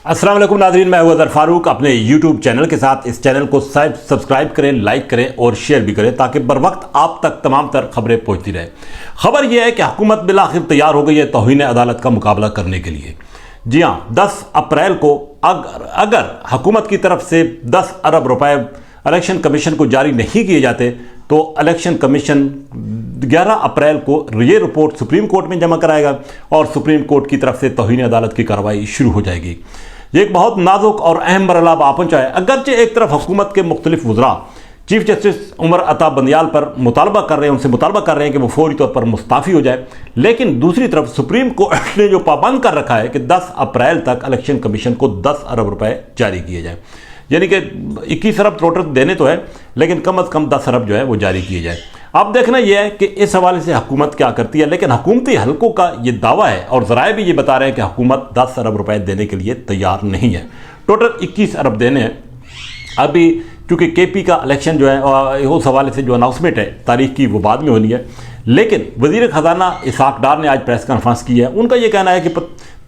अस्सलाम वालेकुम नाज़रीन, मैं हूं अज़हर फारूक अपने YouTube चैनल के साथ। इस चैनल को सब्सक्राइब करें, लाइक करें और शेयर भी करें ताकि बर वक्त आप तक तमाम तर खबरें पहुंचती रहे। खबर यह है कि हुकूमत बिलाखिर तैयार हो गई है तौहीन अदालत का मुकाबला करने के लिए। जी हाँ, 10 अप्रैल को अगर हुकूमत की तरफ से 10 अरब रुपए इलेक्शन कमीशन को जारी नहीं किए जाते तो इलेक्शन कमीशन 11 अप्रैल को ये रिपोर्ट सुप्रीम कोर्ट में जमा कराएगा और सुप्रीम कोर्ट की तरफ से तौहीन अदालत की कार्रवाई शुरू हो जाएगी। ये एक बहुत नाजुक और अहम मरहला आ पहुंचा है। अगरचे एक तरफ हुकूमत के मुख्तलिफ वज़रा चीफ जस्टिस उमर अता बंदियाल पर मुतालबा कर रहे हैं, उनसे मुतालबा कर रहे हैं कि वो फौरी तौर पर मुस्ताफ़ी हो जाए, लेकिन दूसरी तरफ सुप्रीम कोर्ट ने जो पाबंद कर रखा है कि 10 अप्रैल तक इलेक्शन कमीशन को 10 अरब रुपए जारी किए जाए, यानी कि 21 अरब टोटल देने तो है लेकिन कम अज़ कम 10 अरब जो है वो जारी किए जाए। अब देखना यह है कि इस हवाले से हुकूमत क्या करती है, लेकिन हुकूमती हलकों का ये दावा है और ज़राए भी ये बता रहे हैं कि हुकूमत 10 अरब रुपए देने के लिए तैयार नहीं है। टोटल 21 अरब देने हैं। अभी चूँकि KP का इलेक्शन जो है उस हवाले से जो अनाउंसमेंट है तारीख की वो बाद में होनी है, लेकिन वज़ीर ख़जाना इसहाक डार ने आज प्रेस कॉन्फ्रेंस की है। उनका ये कहना है कि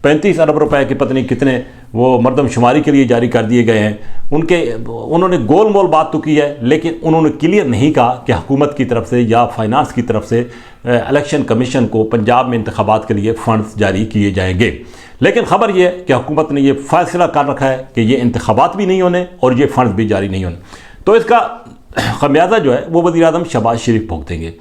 35 अरब रुपए की पत्नी कितने वो मरदमशुमारी के लिए जारी कर दिए गए हैं। उन्होंने गोल मोल बात तो की है, लेकिन उन्होंने क्लियर नहीं कहा कि हुकूमत की तरफ से या फाइनेंस की तरफ से इलेक्शन कमीशन को पंजाब में इंतखाबात के लिए फ़ंड्स जारी किए जाएंगे। लेकिन ख़बर यह है कि हुकूमत ने यह फ़ैसला कर रखा है कि ये इंतखाबात भी नहीं होने और ये फ़ंड्स भी जारी नहीं होने, तो इसका खमियाजा जो है वो वज़ीर आज़म शहबाज शरीफ भुगतेंगे।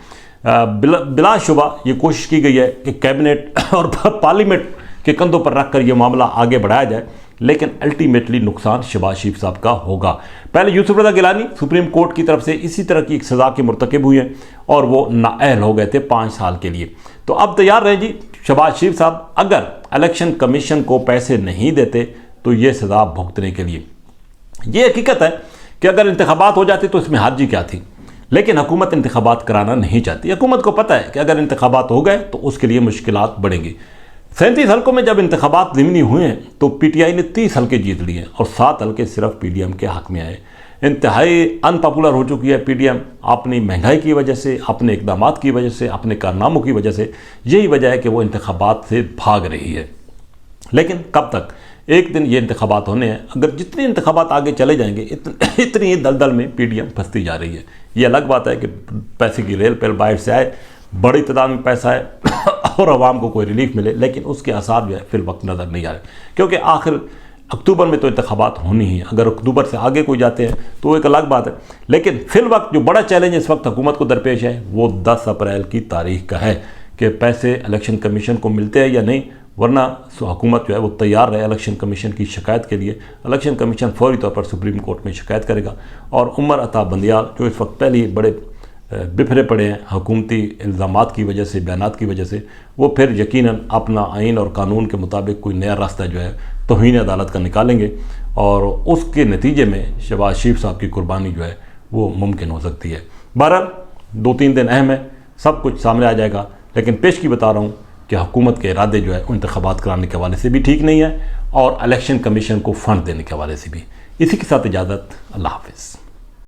बिलाशुबा ये कोशिश की गई है कि कैबिनेट और पार्लियामेंट के कंधों पर रखकर यह मामला आगे बढ़ाया जाए, लेकिन अल्टीमेटली नुकसान शहबाज शरीफ साहब का होगा। पहले यूसुफ रज़ा गिलानी सुप्रीम कोर्ट की तरफ से इसी तरह की एक सज़ा के मुर्तकिब हुए हैं और वो नाअहल हो गए थे 5 साल के लिए। तो अब तैयार रहे जी शहबाज शरीफ साहब, अगर इलेक्शन कमीशन को पैसे नहीं देते तो ये सज़ा भुगतने के लिए। ये हकीकत है कि अगर इंतखाबात हो जाते तो इसमें हर्जी क्या थी, लेकिन हुकूमत इंतखाबात कराना नहीं चाहती। हुकूमत को पता है कि अगर इंतखाबात हो गए तो उसके लिए मुश्किलात बढ़ेंगी। 37 हल्कों में जब इंतखाबात ज़मीनी हुए हैं तो PTI ने 30 हल्के जीत लिए और 7 हल्के सिर्फ PDM के हक में आए। इंतहाई अनपॉपुलर हो चुकी है PDM अपनी महंगाई की वजह से, अपने इक़दामात की वजह से, अपने कारनामों की वजह से। यही वजह है कि वो इंतखाबात से भाग रही है। लेकिन कब तक? एक दिन ये इंतखाबात होने हैं। अगर जितने इंतखाबात आगे चले जाएंगे इतनी ही दलदल में PDM फंसती जा रही है। ये अलग बात है कि पैसे की रेल पेल बाहर से आए, बड़ी तादाद में पैसा है और आवाम को कोई रिलीफ मिले, लेकिन उसके आसार जो है फिल वक्त नज़र नहीं आ रहे, क्योंकि आखिर अक्टूबर में तो इंतखाबात होनी ही है। अगर अक्टूबर से आगे कोई जाते हैं तो एक अलग बात है, लेकिन फिल वक्त जो बड़ा चैलेंज इस वक्त हुकूमत को दरपेश है वो 10 अप्रैल की तारीख का है कि पैसे इलेक्शन कमीशन को मिलते हैं या नहीं, वरना हुकूमत जो है वो तैयार रहे इलेक्शन कमीशन की शिकायत के लिए। इलेक्शन कमीशन फौरी तौर पर सुप्रीम कोर्ट में शिकायत करेगा और उमर अता बंदियाल जो इस वक्त पहले ही बड़े बिफरे पड़े हैं हुकूमती इल्ज़ामात की वजह से, बयानात की वजह से, वो फिर यकीनन अपना आइन और कानून के मुताबिक कोई नया रास्ता जो है तौहीन अदालत का निकालेंगे और उसके नतीजे में शहबाज शरीफ साहब की कुर्बानी जो है वो मुमकिन हो सकती है। बहरहाल 2-3 दिन अहम है, सब कुछ सामने आ जाएगा, लेकिन पेश की बता रहा हूँ कि हुकूमत के इरादे जो है इंतखाबात कराने के हवाले से भी ठीक नहीं है और इलेक्शन कमीशन को फ़ंड देने के हवाले से भी। इसी के साथ इजाज़त, अल्लाह हाफ़िज़।